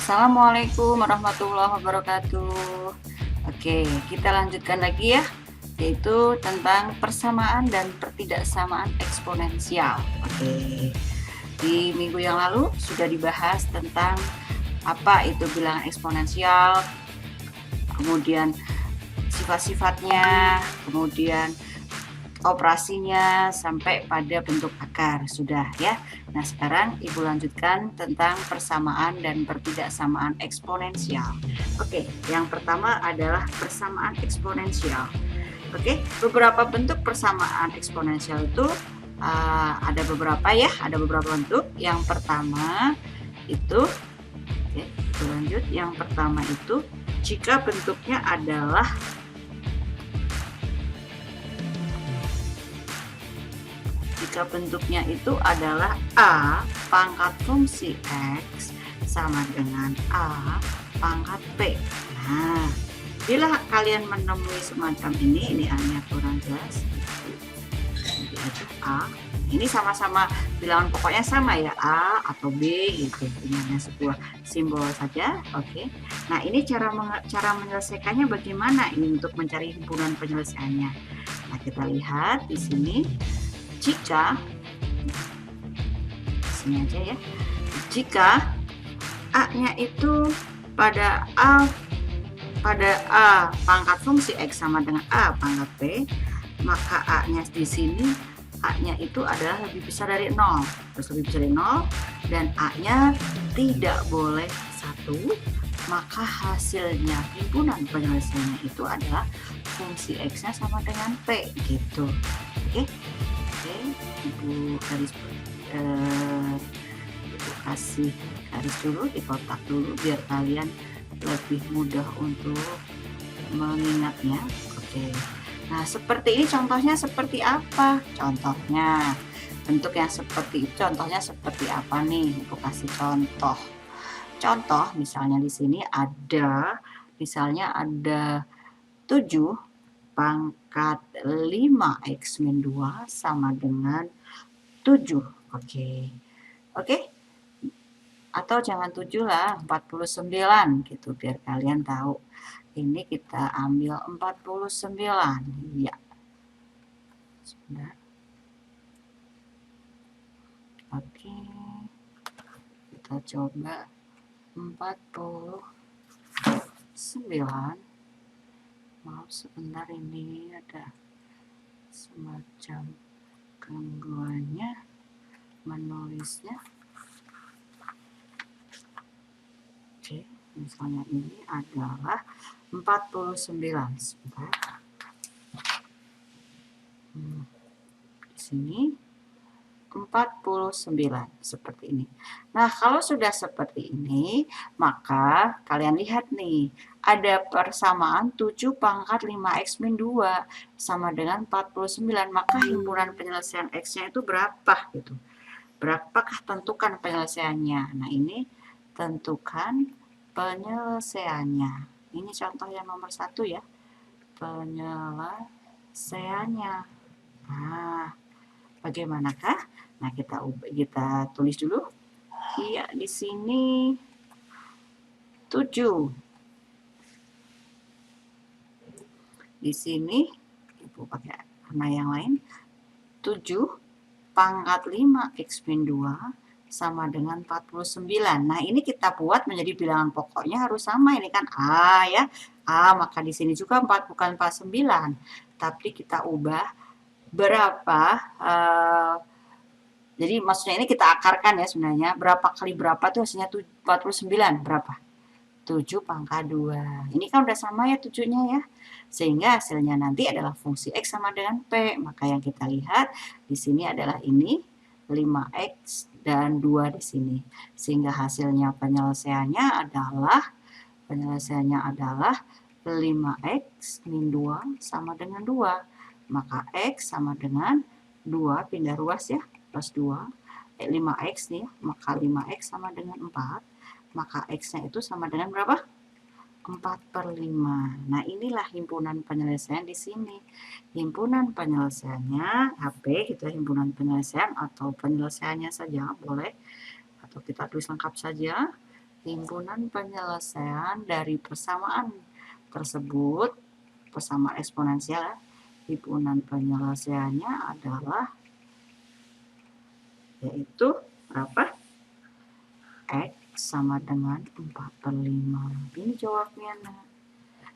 Assalamualaikum warahmatullahi wabarakatuh. Oke, kita lanjutkan lagi ya, yaitu tentang persamaan dan pertidaksamaan eksponensial. Oke, di minggu yang lalu sudah dibahas tentang apa itu bilangan eksponensial, kemudian sifat-sifatnya, kemudian operasinya sampai pada bentuk akar sudah ya. Nah, sekarang Ibu lanjutkan tentang persamaan dan pertidaksamaan eksponensial. Oke, yang pertama adalah persamaan eksponensial. Oke, beberapa bentuk persamaan eksponensial itu ada beberapa ya, ada beberapa bentuk. Yang pertama itu, oke, lanjut. Yang pertama itu jika bentuknya adalah itu adalah A pangkat fungsi X sama dengan A pangkat P. Nah, bila kalian menemui semacam ini A-nya kurang jelas, jadi aja A. Ini sama-sama bilangan pokoknya sama ya, A atau B gitu. Ini hanya sebuah simbol saja. Oke. Nah, ini cara menyelesaikannya bagaimana ini untuk mencari himpunan penyelesaiannya. Nah, kita lihat di sini. Jika sini aja ya, jika A-nya itu pada A pangkat fungsi X sama dengan A pangkat P, maka A-nya di sini A-nya itu adalah lebih besar dari 0, terus lebih besar dari 0, dan A-nya tidak boleh 1, maka hasilnya himpunan penyelesaiannya itu adalah fungsi X-nya sama dengan P gitu. Oke. Ibu kasih garis dulu di kotak dulu biar kalian lebih mudah untuk mengingatnya. Oke. Nah, seperti ini contohnya seperti apa? Contohnya bentuk yang seperti itu, contohnya seperti apa nih? Ibu kasih contoh. Contoh misalnya di sini ada misalnya ada 7 pangkat 5x min 2 sama dengan 7. Oke. Atau jangan 7 lah, 49 gitu biar kalian tahu. Ini kita ambil 49. Ya. Sebentar. Oke. Kita coba 49. Maaf sebentar, ini ada semacam gangguannya menulisnya. Oke, misalnya ini adalah 49. Sebentar. Di sini 49 seperti ini. Nah, kalau sudah seperti ini, maka kalian lihat nih, ada persamaan 7 pangkat 5x min 2 sama dengan 49. Maka himpunan penyelesaian X-nya itu berapa gitu. Berapakah tentukan penyelesaiannya? Nah, ini tentukan penyelesaiannya. Ini contoh yang nomor 1 ya. Penyelesaiannya. Nah, bagaimanakah? Nah, kita tulis dulu. Iya, di sini 7. Di sini Ibu pakai warna yang lain. 7 pangkat 5x min 2 sama dengan 49. Nah, ini kita buat menjadi bilangan pokoknya harus sama. Ini kan A ya. A, maka di sini juga 4 bukan 49. Tapi kita ubah berapa jadi maksudnya ini kita akarkan ya sebenarnya. Berapa kali berapa tuh hasilnya 49. Berapa? 7 pangkat 2. Ini kan udah sama ya 7-nya ya. Sehingga hasilnya nanti adalah fungsi X sama dengan P. Maka yang kita lihat di sini adalah ini 5X dan 2 di sini. Sehingga hasilnya penyelesaiannya adalah 5X min 2 sama dengan 2. Maka X sama dengan 2, pindah ruas ya. Plus 2, 5x nih, maka 5x sama dengan 4, maka x-nya itu sama dengan berapa? 4/5. Nah, inilah himpunan penyelesaian di sini. Himpunan penyelesaiannya HP gitu ya, himpunan penyelesaian atau penyelesaiannya saja boleh, atau kita tulis lengkap saja. himpunan penyelesaian dari persamaan tersebut, persamaan eksponensial, himpunan penyelesaiannya adalah yaitu berapa? X sama dengan 4/5. Ini jawabnya. Nah,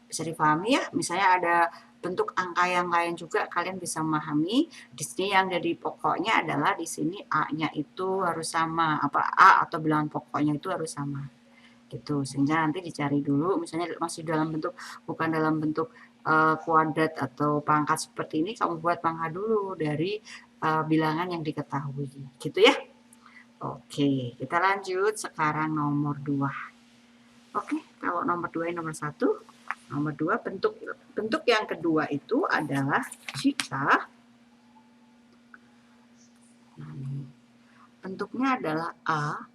bisa dipahami ya, misalnya ada bentuk angka yang lain juga kalian bisa memahami. Di sini yang jadi pokoknya adalah di sini A-nya itu harus sama, apa A atau bilangan pokoknya itu harus sama. Gitu. Sehingga nanti dicari dulu misalnya masih dalam bentuk bukan dalam bentuk kuadrat atau pangkat seperti ini, kamu buat pangkat dulu dari bilangan yang diketahui. Gitu ya. Oke, kita lanjut sekarang nomor 2. Oke, kalau nomor 2 nomor 1. Nomor 2 bentuk yang kedua itu adalah jika bentuknya adalah A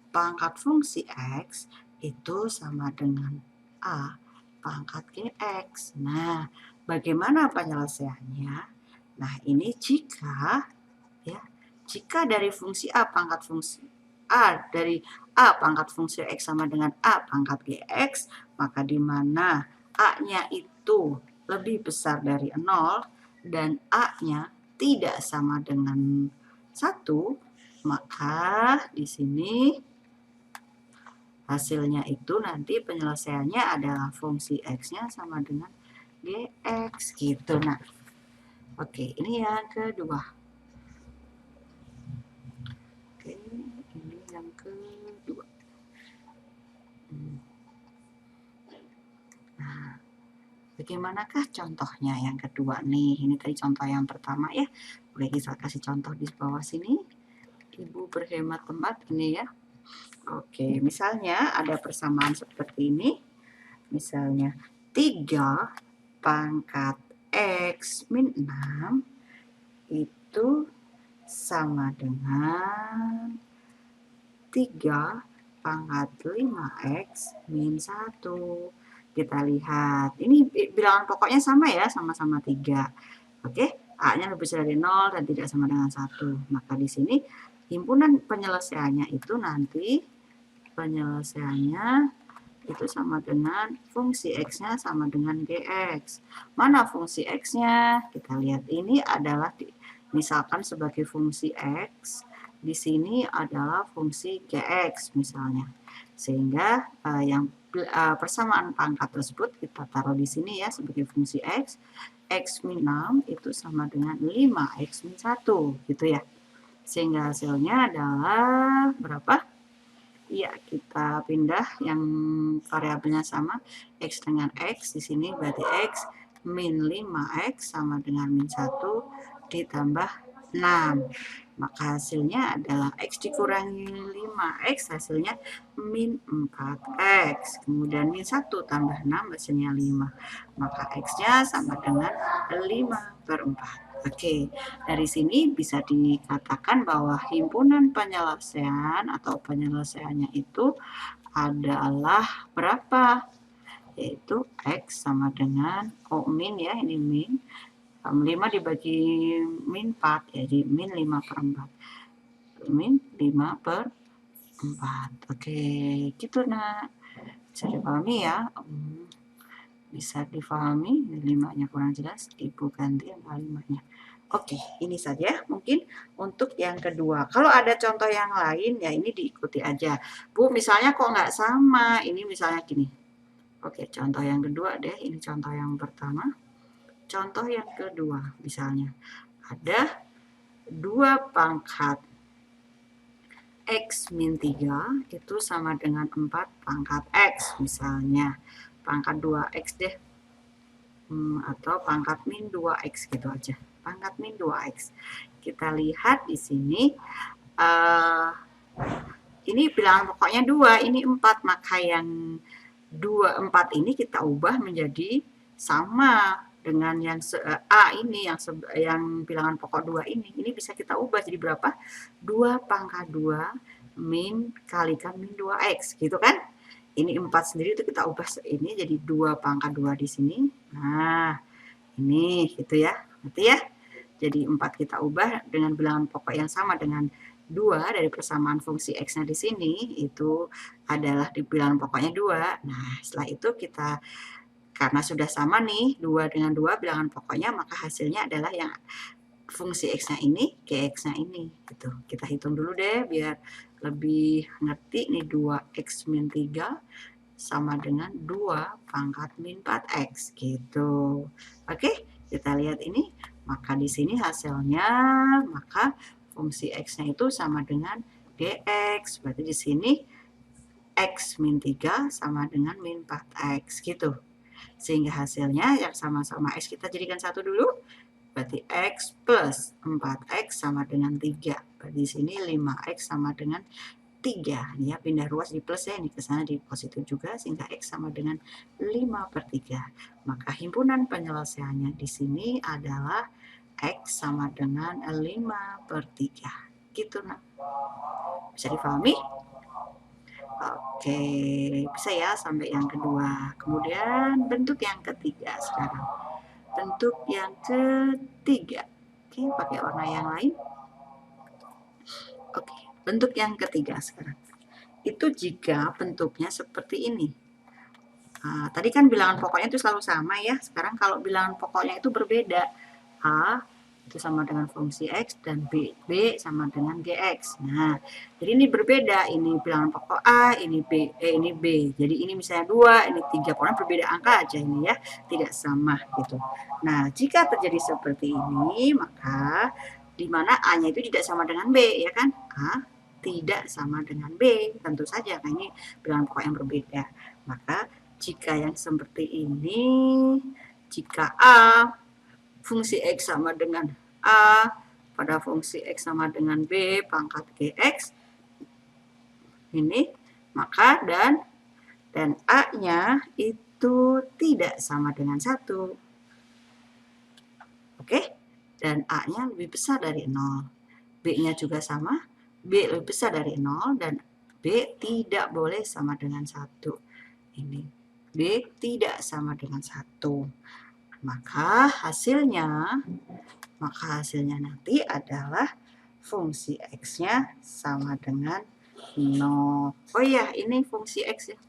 pangkat fungsi X itu sama dengan A pangkat GX. Nah, bagaimana penyelesaiannya? Nah, ini jika dari fungsi A pangkat fungsi A dari A pangkat fungsi X sama dengan A pangkat GX, maka di mana A-nya itu lebih besar dari 0 dan A-nya tidak sama dengan 1, maka di sini hasilnya itu nanti penyelesaiannya adalah fungsi X-nya sama dengan GX gitu. Nah, oke, ini yang kedua. Oke, ini yang kedua. Nah, bagaimanakah contohnya yang kedua nih? Ini tadi contoh yang pertama ya. Oke, kita kasih contoh di bawah sini. Ibu berhemat tempat ini ya. Oke, misalnya ada persamaan seperti ini. Misalnya 3 pangkat X min 6 itu sama dengan 3 pangkat 5X min 1. Kita lihat, ini bilangan pokoknya sama ya, sama-sama 3. Oke, A-nya lebih besar dari 0 dan tidak sama dengan 1. Maka di sini himpunan penyelesaiannya itu nanti penyelesaiannya itu sama dengan fungsi X-nya sama dengan GX. Mana fungsi X-nya? Kita lihat ini adalah misalkan sebagai fungsi X, di sini adalah fungsi GX misalnya. Sehingga yang persamaan pangkat tersebut kita taruh di sini ya sebagai fungsi X. X min 6 itu sama dengan 5X min 1 gitu ya. Sehingga hasilnya adalah berapa? Ya, kita pindah yang variabelnya sama X dengan X. Di sini berarti X min 5X sama dengan min 1 ditambah 6. Maka hasilnya adalah X dikurangi 5X, hasilnya min 4X. Kemudian min 1 tambah 6, hasilnya 5. Maka X-nya sama dengan 5/4. Oke, dari sini bisa dikatakan bahwa himpunan penyelesaian atau penyelesaiannya itu adalah berapa? Yaitu X sama dengan min ya, ini min. 5 dibagi min 4, jadi min 5/4. Min 5/4. Oke, gitu nak. Bisa dipahami ya? Bisa dipahami, 5-nya kurang jelas, Ibu ganti yang 5-nya. Oke, ini saja mungkin untuk yang kedua. Kalau ada contoh yang lain, ya ini diikuti aja. Bu, misalnya kok nggak sama? Ini misalnya gini. Oke, contoh yang kedua deh. Ini contoh yang pertama. Contoh yang kedua, misalnya ada 2 pangkat X min 3 itu sama dengan 4 pangkat X misalnya. Pangkat 2X deh. Atau pangkat min 2X gitu aja. Pangkat min 2X. Kita lihat di sini. Ini bilangan pokoknya 2, ini 4. Maka yang 4 ini kita ubah menjadi sama dengan yang A ini, yang bilangan pokok 2 ini. Ini bisa kita ubah jadi berapa? 2 pangkat 2 min kalikan min 2X gitu kan? Ini 4 sendiri itu kita ubah ini jadi 2 pangkat 2 di sini. Nah, ini gitu ya. Nanti ya. Jadi 4 kita ubah dengan bilangan pokok yang sama dengan 2 dari persamaan fungsi X-nya di sini itu adalah di bilangan pokoknya 2. Nah, setelah itu kita karena sudah sama nih 2 dengan 2 bilangan pokoknya, maka hasilnya adalah yang fungsi X-nya ini, GX-nya ini gitu. Kita hitung dulu deh biar lebih ngerti nih. 2X min 3 sama dengan 2 pangkat min 4X gitu. Oke, kita lihat ini. Maka di sini hasilnya, maka fungsi X-nya itu sama dengan GX. Berarti di sini X min 3 sama dengan min 4X gitu. Sehingga hasilnya yang sama-sama X kita jadikan satu dulu. Berarti X plus 4X sama dengan 3. Berarti di sini 5X sama dengan 3. Ini ya, pindah ruas di plus ya, ini ke sana di positif juga, sehingga X sama dengan 5/3. Maka himpunan penyelesaiannya di sini adalah X sama dengan 5/3. Gitu, nah. Bisa dipahami? Oke, bisa ya sampai yang kedua. Kemudian bentuk yang ketiga sekarang. Bentuk yang ketiga. Oke, pakai warna yang lain. Oke, bentuk yang ketiga sekarang. Itu jika bentuknya seperti ini. Nah, tadi kan bilangan pokoknya itu selalu sama ya. Sekarang kalau bilangan pokoknya itu berbeda. A itu sama dengan fungsi X dan B sama dengan GX. Nah, jadi ini berbeda. Ini bilangan pokok A, ini B, ini B. Jadi ini misalnya 2, ini 3. Pokoknya berbeda angka aja ini ya. Tidak sama gitu. Nah, jika terjadi seperti ini, maka di mana A-nya itu tidak sama dengan B, ya kan? A tidak sama dengan B, tentu saja. Nah, ini bilangan pokok yang berbeda. Maka jika yang seperti ini, jika A fungsi X sama dengan A pada fungsi X sama dengan B pangkat GX ini, maka dan A-nya itu tidak sama dengan 1. Oke? Dan A-nya lebih besar dari 0. B-nya juga sama, B lebih besar dari 0 dan B tidak boleh sama dengan 1. Ini B tidak sama dengan 1. Maka hasilnya nanti adalah fungsi X-nya sama dengan 0. Oh iya, ini fungsi X ya.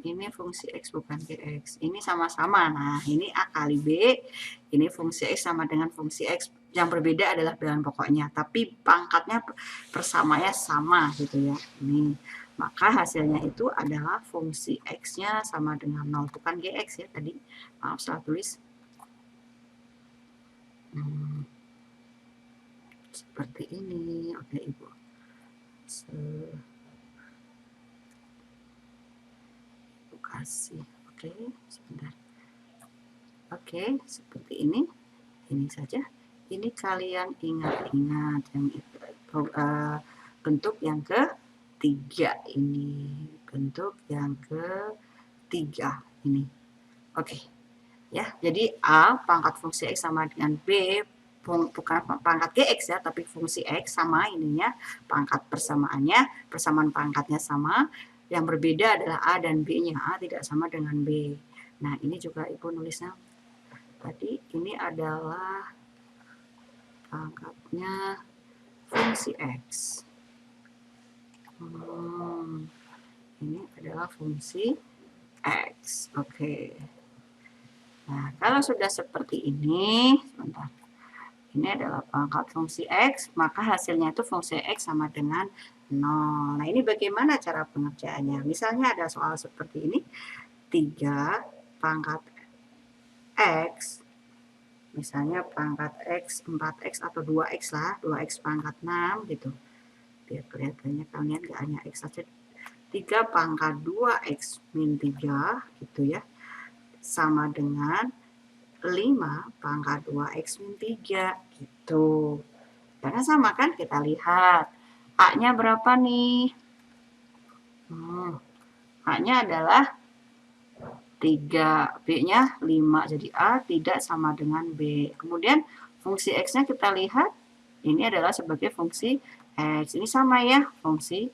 Ini fungsi X bukan GX. Ini sama-sama. Nah, ini A kali B. Ini fungsi X sama dengan fungsi X. Yang berbeda adalah bilangan pokoknya. Tapi pangkatnya persamanya sama gitu ya. Ini. Maka hasilnya itu adalah fungsi X-nya sama dengan 0. Bukan GX ya tadi. Maaf, salah tulis. Seperti ini. Oke, Ibu. Kasih. Oke, sebentar. Oke, seperti ini. Ini saja. Ini kalian ingat-ingat yang bentuk yang ketiga ini. Bentuk yang ketiga ini. Oke. Ya, jadi A pangkat fungsi X sama dengan B bukan pangkat GX ya, tapi fungsi X sama ininya, pangkat persamaannya, persamaan pangkatnya sama. Yang berbeda adalah A dan B-nya. A tidak sama dengan B. Nah, ini juga Ibu nulisnya. Tadi ini adalah pangkatnya fungsi X. Ini adalah fungsi X. Oke. Nah, kalau sudah seperti ini, sebentar. Ini adalah pangkat fungsi X, maka hasilnya itu fungsi X sama dengan 0. Nah, ini bagaimana cara pengerjaannya? Misalnya ada soal seperti ini. 3 pangkat X, misalnya pangkat X 4X atau 2X lah, 2X pangkat 6 gitu. Biar kelihatannya kalian nggak hanya X saja. 3 pangkat 2X min 3 gitu ya. Sama dengan 5 pangkat 2X min 3 gitu. Karena sama kan, kita lihat A-nya berapa nih? A-nya adalah 3, B-nya 5, jadi A tidak sama dengan B. Kemudian fungsi X-nya kita lihat, ini adalah sebagai fungsi X. Ini sama ya, fungsi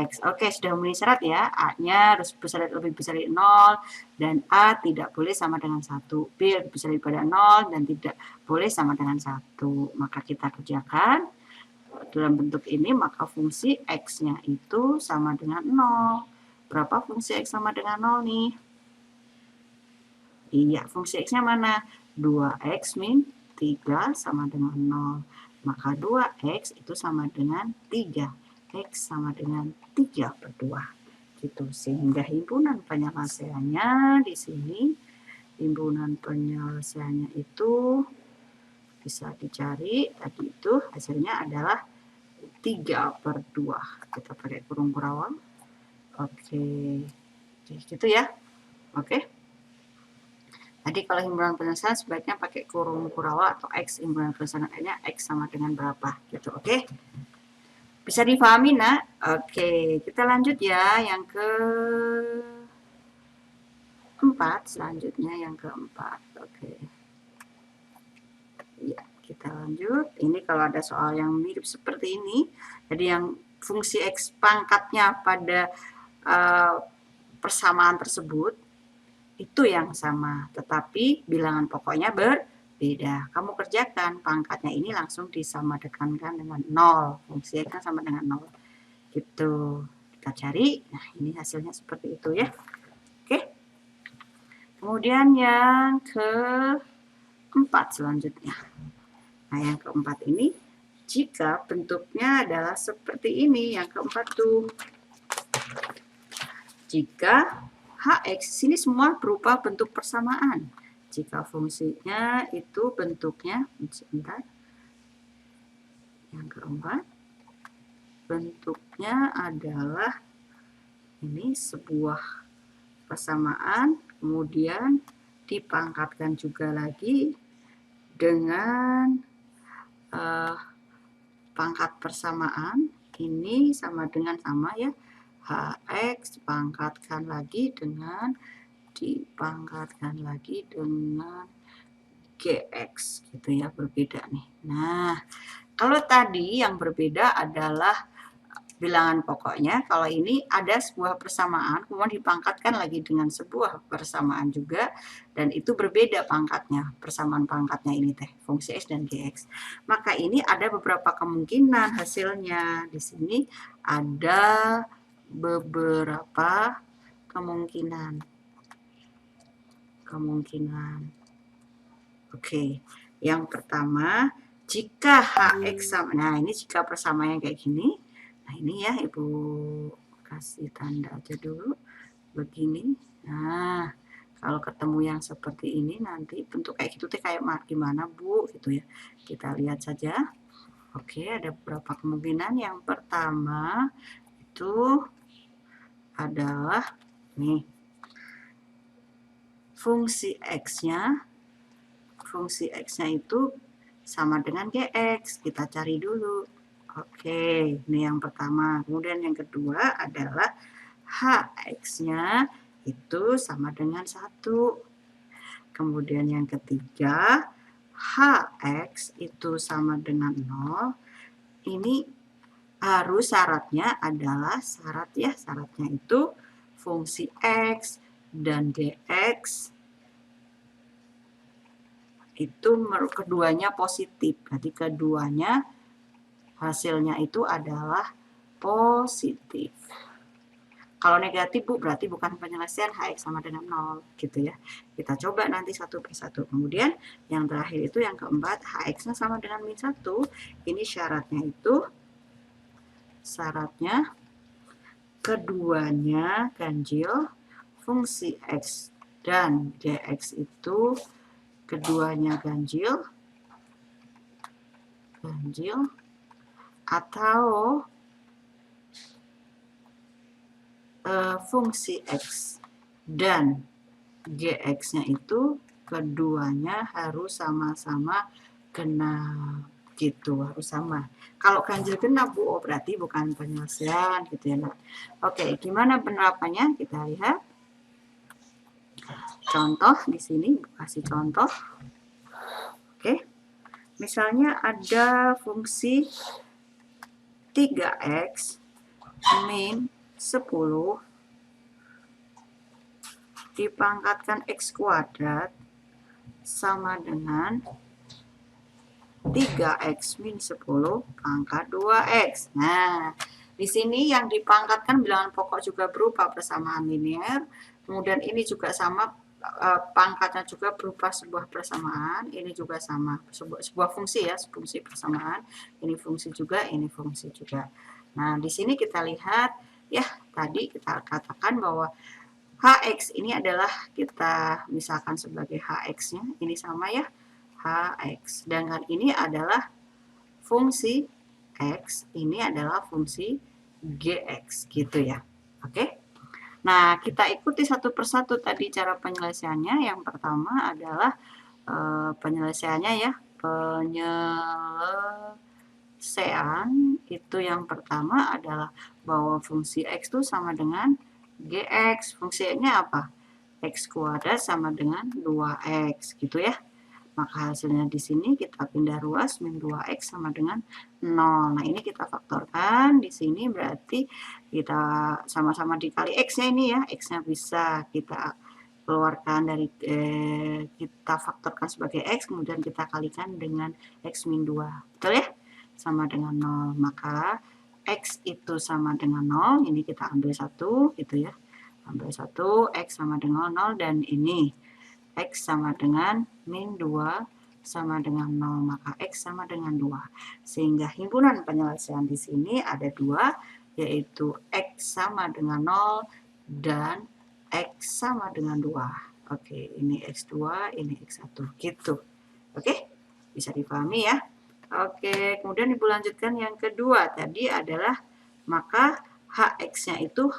X. Oke, sudah memenuhi syarat ya. A-nya harus lebih besar dari 0, dan A tidak boleh sama dengan 1. B lebih besar daripada 0, dan tidak boleh sama dengan 1. Maka kita kerjakan. dalam bentuk ini, maka fungsi X-nya itu sama dengan 0. Berapa fungsi X sama dengan 0 nih? Iya, fungsi X-nya mana? 2X min 3 sama dengan 0. Maka 2X itu sama dengan 3. X sama dengan 3/2. Gitu. Sehingga himpunan penyelesaiannya di sini, himpunan penyelesaiannya itu bisa dicari, tadi itu hasilnya adalah 3/2. Kita pakai kurung kurawal. Oke, gitu ya. Oke. Jadi kalau himpunan penyelesaian sebaiknya pakai kurung kurawal atau X, himpunan penyelesaiannya X sama dengan berapa gitu. Oke. Bisa difahami, nak? Oke, kita lanjut ya yang keempat, selanjutnya yang keempat. Oke. Ya, kita lanjut. Ini kalau ada soal yang mirip seperti ini, jadi yang fungsi X pangkatnya pada persamaan tersebut itu yang sama, tetapi bilangan pokoknya berbeda. Kamu kerjakan, pangkatnya ini langsung disamadekankan dengan 0. Fungsi X sama dengan 0. Gitu. Kita cari. Nah, ini hasilnya seperti itu ya. Oke. Kemudian yang keempat selanjutnya. Nah, yang keempat ini, jika bentuknya adalah seperti ini, yang keempat tuh. Jika Hx, sini semua berupa bentuk persamaan. Jika fungsinya itu bentuknya, sebentar. Yang keempat, bentuknya adalah ini sebuah persamaan, kemudian dipangkatkan juga lagi dengan pangkat persamaan. Ini sama dengan sama ya. Hx dipangkatkan lagi dengan Gx gitu ya, berbeda nih. Nah, kalau tadi yang berbeda adalah bilangan pokoknya, kalau ini ada sebuah persamaan kemudian dipangkatkan lagi dengan sebuah persamaan juga, dan itu berbeda pangkatnya, persamaan pangkatnya ini teh, fungsi X dan Gx. Maka ini ada beberapa kemungkinan hasilnya. Di sini ada beberapa kemungkinan. Oke, yang pertama, jika Hx sama, nah ini jika persamaannya kayak gini, nah ini ya Ibu kasih tanda aja dulu, begini. Nah, kalau ketemu yang seperti ini nanti bentuk kayak gitu teh kayak gimana Bu, gitu ya. Kita lihat saja. Oke, ada beberapa kemungkinan. Yang pertama itu adalah nih, fungsi X-nya itu sama dengan Gx. Kita cari dulu. Oke, ini yang pertama. Kemudian yang kedua adalah Hx-nya itu sama dengan 1. Kemudian yang ketiga, Hx itu sama dengan 0. Ini harus syaratnya adalah syaratnya itu fungsi X dan Gx itu keduanya positif. Berarti keduanya hasilnya itu adalah positif. Kalau negatif Bu, berarti bukan penyelesaian, Hx sama dengan 0 gitu ya. Kita coba nanti satu persatu. Kemudian yang terakhir itu yang keempat, Hx-nya sama dengan min 1. Ini syaratnya keduanya ganjil, fungsi X dan Gx itu keduanya ganjil atau fungsi X dan Gx-nya itu keduanya harus sama-sama genap gitu, harus sama. Kalau ganjil genap Bu, oh berarti bukan penyelesaian gitu ya. Nah, oke, gimana penerapannya? Kita lihat. Contoh di sini, kasih contoh. Oke. Misalnya ada fungsi 3x min 10 dipangkatkan x kuadrat sama dengan 3x min 10 pangkat 2x. Nah, di sini yang dipangkatkan bilangan pokok juga berupa persamaan linear. Kemudian ini juga sama, pangkatnya juga berupa sebuah persamaan. Ini juga sama, sebuah fungsi ya, fungsi persamaan. Ini fungsi juga, ini fungsi juga. Nah, di sini kita lihat, ya tadi kita katakan bahwa Hx ini adalah kita misalkan sebagai Hx-nya, ini sama ya, Hx. Sedangkan ini adalah fungsi X, ini adalah fungsi Gx, gitu ya. Oke? Nah, kita ikuti satu persatu tadi cara penyelesaiannya. Yang pertama adalah penyelesaiannya ya, penyelesaian itu yang pertama adalah bahwa fungsi X itu sama dengan Gx. Fungsinya apa? X kuadrat sama dengan 2X, gitu ya. Maka hasilnya di sini kita pindah ruas, min 2X sama dengan 0. Nah, ini kita faktorkan. Di sini berarti kita sama-sama dikali X-nya ini ya. X-nya bisa kita keluarkan dari, kita faktorkan sebagai X, kemudian kita kalikan dengan X min 2. Betul ya? Sama dengan 0. Maka X itu sama dengan 0. Ini kita ambil 1, gitu ya. Ambil 1, X sama dengan 0, dan ini X sama dengan min 2 sama dengan 0, maka X sama dengan 2. Sehingga himpunan penyelesaian di sini ada 2, yaitu X sama dengan 0 dan X sama dengan 2. Oke, ini X2, ini X1, gitu. Oke, bisa dipahami ya. Oke, kemudian ibu lanjutkan yang kedua. Tadi adalah maka Hx-nya itu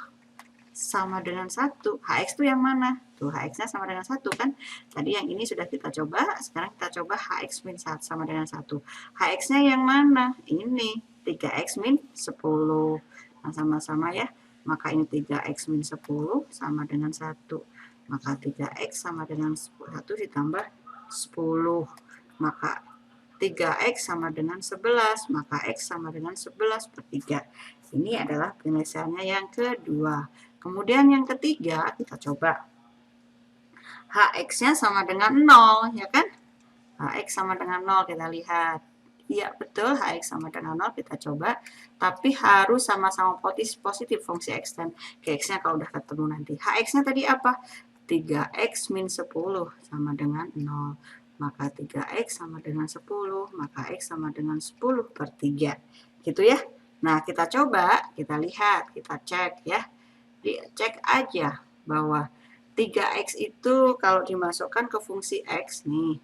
sama dengan 1. Hx itu yang mana? Tuh, Hx-nya sama dengan 1 kan? Tadi yang ini sudah kita coba, sekarang kita coba Hx min 1 sama dengan 1. Hx-nya yang mana? Ini, 3x min 10. Nah, sama-sama ya. Maka ini 3x min 10 sama dengan 1. Maka 3x sama dengan 1 ditambah 10. Maka 3x sama dengan 11. Maka x sama dengan 11 per 3. Ini adalah penyelesaiannya yang kedua. Kemudian yang ketiga, kita coba. Hx-nya sama dengan 0, ya kan? Hx sama dengan 0, kita lihat. Iya, betul, Hx sama dengan 0, kita coba. Tapi harus sama-sama positif fungsi x dan Gx-nya kalau udah ketemu nanti. Hx-nya tadi apa? 3x min 10 sama dengan 0. Maka 3x sama dengan 10, maka x sama dengan 10 per 3. Gitu ya. Nah, kita coba, kita lihat, kita cek ya. Dicek aja bahwa 3x itu kalau dimasukkan ke fungsi x nih,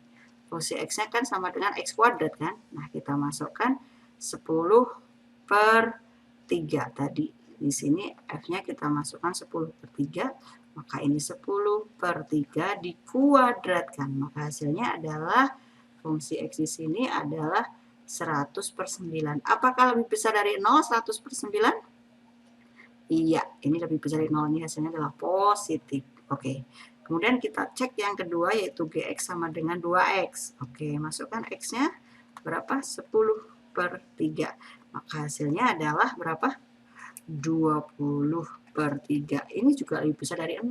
fungsi x-nya kan sama dengan x kuadrat kan. Nah, kita masukkan 10 per 3 tadi. Di sini f-nya kita masukkan 10 per 3, maka ini 10 per 3 dikuadratkan. Maka hasilnya adalah fungsi x di sini adalah 100 per 9. Apakah lebih besar dari 0, 100 per 9? Iya, ini lebih besar dari 0, ini hasilnya adalah positif. Oke, kemudian kita cek yang kedua yaitu Gx sama dengan 2x. Oke, masukkan x-nya berapa? 10 per 3. Maka hasilnya adalah berapa? 20 per 3. Ini juga lebih besar dari 0.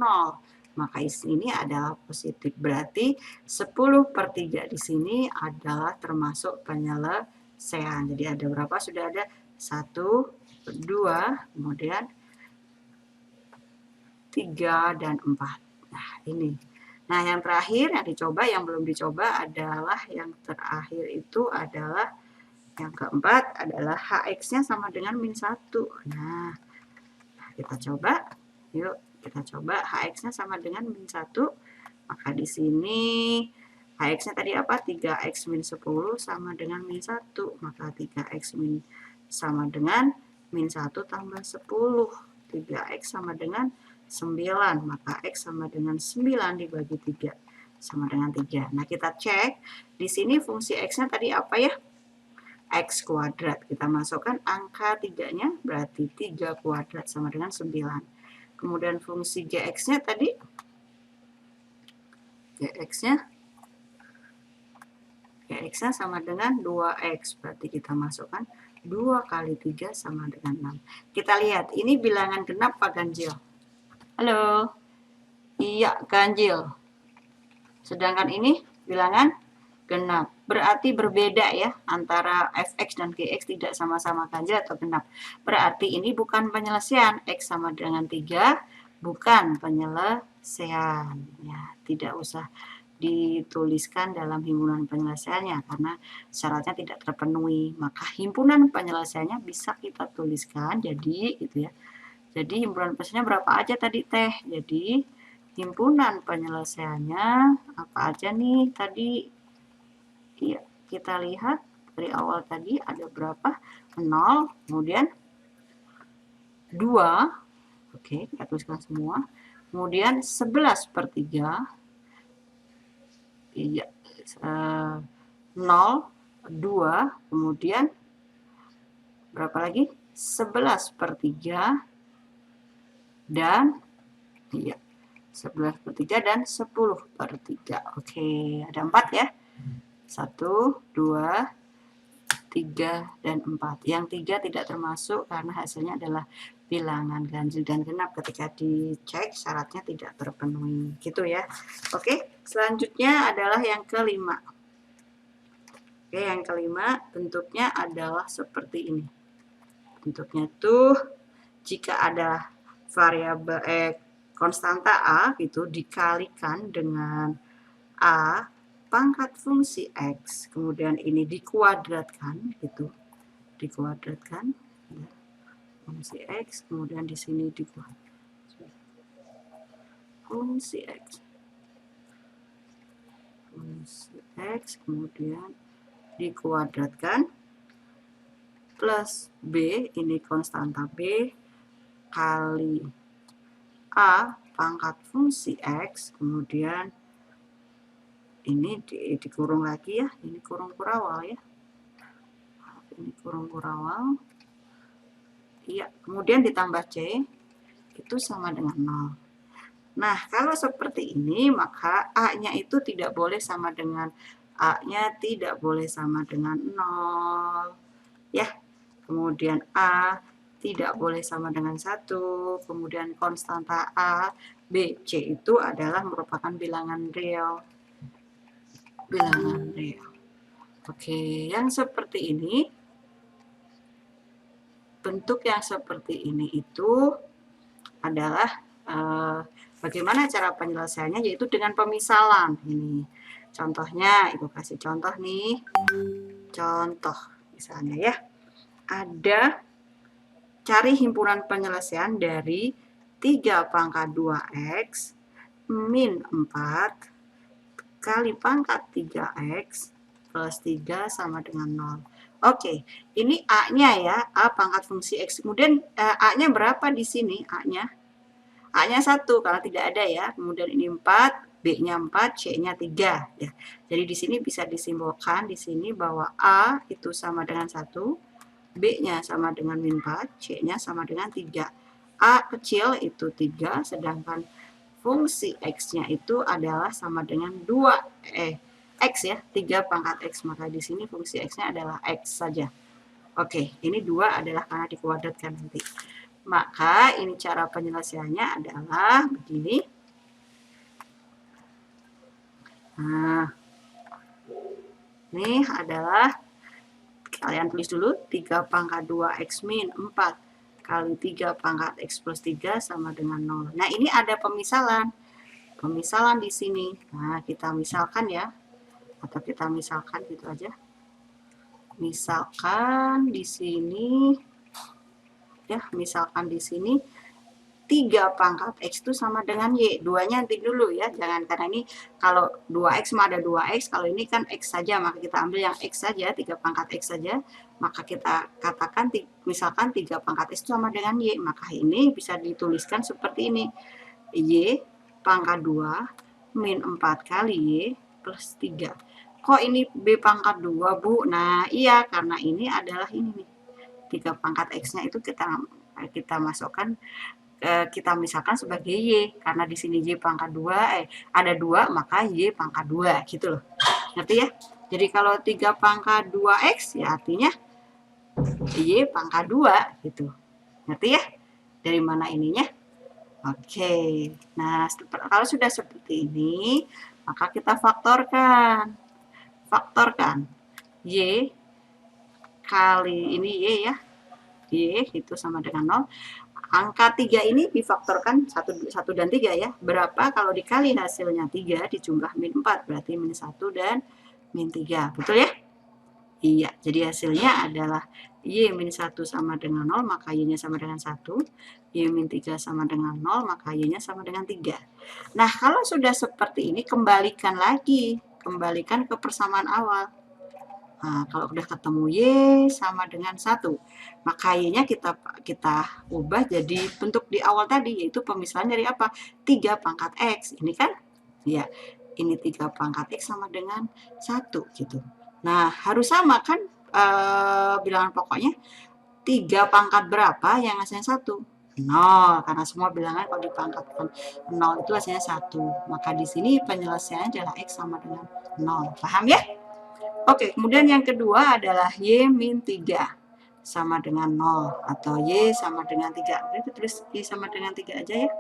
Maka ini adalah positif. Berarti 10 per 3 di sini adalah termasuk penyelesaian. Jadi ada berapa? Sudah ada 1, 2, kemudian 3, dan 4. Nah, ini. Nah, yang terakhir yang dicoba, yang belum dicoba adalah yang terakhir itu adalah yang keempat adalah Hx-nya sama dengan min 1. Nah, kita coba. Yuk, kita coba Hx-nya sama dengan min 1. Maka di sini Hx-nya tadi apa? 3x min 10 sama dengan min 1. Maka 3x min sama dengan min 1 tambah 10. 3x sama dengan 9, maka x sama dengan 9 dibagi 3 sama dengan 3. Nah, kita cek di sini fungsi x-nya tadi apa ya? X kuadrat. Kita masukkan angka 3-nya berarti 3 kuadrat sama dengan 9. Kemudian fungsi Gx-nya tadi Gx-nya sama dengan 2x, berarti kita masukkan 2 kali 3 sama dengan 6. Kita lihat, ini bilangan genap apa ganjil? Halo? Iya, ganjil. Sedangkan ini bilangan genap. berarti berbeda ya, antara fx dan gx tidak sama-sama ganjil atau genap. Berarti ini bukan penyelesaian, x sama dengan 3, bukan penyelesaian. Ya, tidak usah dituliskan dalam himpunan penyelesaiannya karena syaratnya tidak terpenuhi. Maka himpunan penyelesaiannya bisa kita tuliskan jadi gitu ya. Jadi himpunan penyelesaiannya berapa aja tadi teh? Jadi himpunan penyelesaiannya apa aja nih tadi? Iya, kita lihat dari awal tadi ada berapa? 0, kemudian 2, oke, kita tuliskan semua. Kemudian 11/3, iya, 0, 2, kemudian berapa lagi? 11/3, dan iya, 11/3 dan 10/3. Oke, ada 4 ya. 1, 2, 3, dan 4. Yang 3 tidak termasuk karena hasilnya adalah bilangan ganjil dan genap ketika dicek syaratnya tidak terpenuhi. Gitu ya. Oke, selanjutnya adalah yang kelima. Oke, yang kelima bentuknya adalah seperti ini. Bentuknya tuh jika ada variabel konstanta A gitu dikalikan dengan A pangkat fungsi X, kemudian ini dikuadratkan gitu, dikuadratkan ya, fungsi X, kemudian di sini dikuadratkan fungsi X, kemudian dikuadratkan plus B, ini konstanta B kali A pangkat fungsi X, kemudian ini dikurung lagi ya, ini kurung kurawal ya, ini kurung kurawal, iya, kemudian ditambah C, itu sama dengan 0. Nah, kalau seperti ini, maka A-nya itu tidak boleh sama dengan A-nya tidak boleh sama dengan 0, ya. Kemudian A tidak boleh sama dengan 1, kemudian konstanta A, B, C itu adalah merupakan bilangan real. Bilangan real. Oke, yang seperti ini, bentuk yang seperti ini itu adalah bagaimana cara penyelesaiannya, yaitu dengan pemisalan. Ini contohnya, Ibu kasih contoh nih. Contoh misalnya ya, ada cari himpunan penyelesaian dari 3 pangkat 2x min 4 kali pangkat 3x plus 3 sama dengan 0. Oke, ini A-nya ya, A pangkat fungsi X. Kemudian A-nya berapa di sini? A-nya 1 karena tidak ada ya. Kemudian ini 4, B-nya 4, C-nya 3 ya. Jadi di sini bisa disimbolkan di sini bahwa A itu sama dengan 1, B-nya sama dengan min 4, C-nya sama dengan 3. A kecil itu 3, sedangkan fungsi X-nya itu adalah sama dengan 2, X ya, 3 pangkat X. Maka di sini fungsi X-nya adalah X saja. Oke, ini 2 adalah karena dikuadratkan nanti. Maka ini cara penyelesaiannya adalah begini. Nah, ini adalah, kalian tulis dulu, 3 pangkat 2x min 4 kali 3 pangkat x plus 3 sama dengan 0. Nah, ini ada pemisalan. Pemisalan di sini. Nah, kita misalkan ya. Atau kita misalkan gitu aja. Misalkan di sini, ya, misalkan di sini 3 pangkat X itu sama dengan Y. 2-nya nanti dulu ya, jangan, karena ini kalau 2X mah ada 2X, kalau ini kan X saja, maka kita ambil yang X saja, 3 pangkat X saja, maka kita katakan, misalkan 3 pangkat X itu sama dengan Y, maka ini bisa dituliskan seperti ini, Y pangkat 2 min 4 kali Y plus 3. Kok ini B pangkat 2, Bu? Nah, iya, karena ini adalah ini nih. 3 pangkat X-nya itu kita masukkan, kita misalkan sebagai Y, karena di sini Y pangkat 2, ada 2, maka Y pangkat 2, gitu loh. Ngerti ya? Jadi kalau 3 pangkat 2X, ya artinya Y pangkat 2, gitu. Ngerti ya? Dari mana ininya? Oke. Nah, kalau sudah seperti ini, maka kita faktorkan. faktorkan. Y kali ini Y ya. Y itu sama dengan 0. Angka 3 ini difaktorkan 1 dan 3 ya. Berapa kalau dikali hasilnya 3 dijumlah min 4, berarti min 1 dan min 3. Betul ya? Iya, jadi hasilnya adalah Y min 1 sama dengan 0, maka Y-nya sama dengan 1. Y min 3 sama dengan 0, maka Y-nya sama dengan 3. Nah, kalau sudah seperti ini, kembalikan lagi. Kembalikan ke persamaan awal. Nah, kalau udah ketemu Y sama dengan 1, maka Y-nya kita ubah jadi bentuk di awal tadi, yaitu pemisahan dari apa? 3 pangkat X. Ini kan? Ya, ini 3 pangkat X sama dengan 1 gitu. Nah, harus sama kan bilangan pokoknya. 3 pangkat berapa yang hasilnya 1? 0, karena semua bilangan kalau dipangkatkan 0 itu hasilnya 1. Maka di sini penyelesaiannya adalah X sama dengan 0. Paham ya? Oke, kemudian yang kedua adalah Y min 3 sama dengan 0 atau Y sama dengan 3. Kita tulis Y sama dengan 3 aja ya.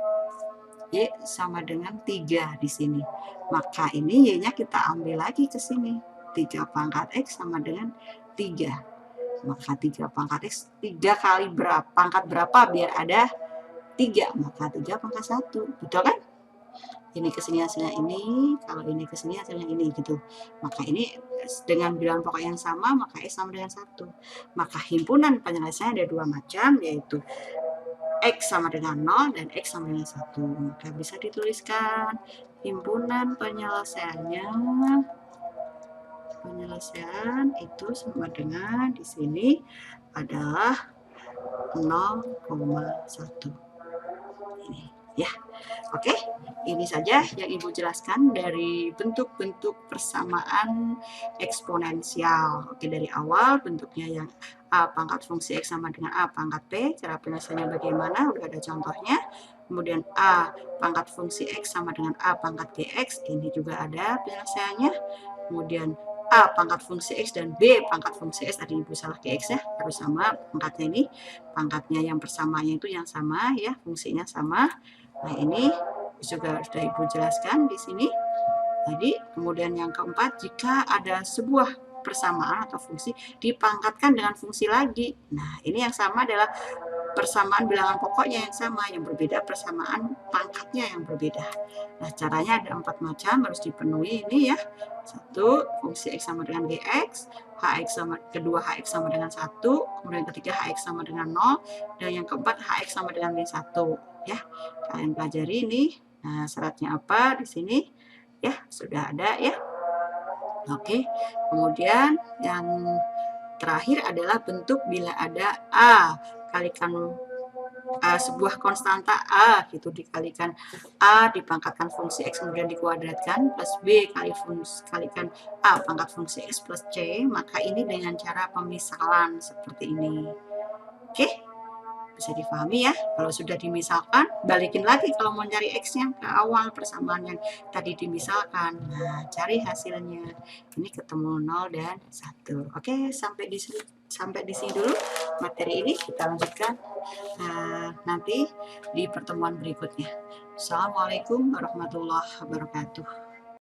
Y sama dengan 3 di sini. Maka ini Y-nya kita ambil lagi ke sini. 3 pangkat X sama dengan 3. Maka 3 pangkat X, 3 kali pangkat berapa biar ada 3. Maka 3 pangkat 1. Betul kan? Ini kesini hasilnya ini, kalau ini kesini hasilnya ini gitu. Maka ini dengan bilangan pokok yang sama, maka X sama dengan 1. Maka himpunan penyelesaian ada 2 macam, yaitu X sama dengan 0 dan X sama dengan 1. Maka bisa dituliskan himpunan penyelesaian itu sama dengan di sini adalah 0,1. Ini ya. Oke, ini saja yang Ibu jelaskan dari bentuk-bentuk persamaan eksponensial. Oke, dari awal bentuknya yang A pangkat fungsi X sama dengan A pangkat P, cara penyelesaiannya bagaimana, udah ada contohnya. Kemudian A pangkat fungsi X sama dengan A pangkat GX, ini juga ada penyelesaiannya. Kemudian A pangkat fungsi X dan B pangkat fungsi X, tadi Ibu salah GX ya, harus sama pangkatnya ini. Pangkatnya yang persamanya itu yang sama ya, fungsinya sama. Nah, ini juga sudah Ibu jelaskan di sini. Jadi, kemudian yang keempat, jika ada sebuah persamaan atau fungsi dipangkatkan dengan fungsi lagi. Nah, ini yang sama adalah persamaan bilangan pokoknya yang sama, yang berbeda persamaan pangkatnya yang berbeda. Nah, caranya ada 4 macam, harus dipenuhi ini ya. 1, fungsi X sama dengan GX, kedua HX sama dengan 1, kemudian ketiga HX sama dengan 0, dan yang keempat HX sama dengan min 1 ya. Kalian pelajari ini. Nah, syaratnya apa di sini? Ya, sudah ada ya. Oke, kemudian yang terakhir adalah bentuk bila ada A kalikan sebuah konstanta A gitu dikalikan A dipangkatkan fungsi X kemudian dikuadratkan plus B kalikan A pangkat fungsi X plus C, maka ini dengan cara pemisalan seperti ini. Oke, bisa difahami ya. Kalau sudah dimisalkan, balikin lagi kalau mau cari X-nya ke awal persamaan yang tadi dimisalkan. Nah, cari hasilnya. Ini ketemu 0 dan 1. Oke, sampai di sini dulu materi ini. Kita lanjutkan nanti di pertemuan berikutnya. Assalamualaikum warahmatullahi wabarakatuh.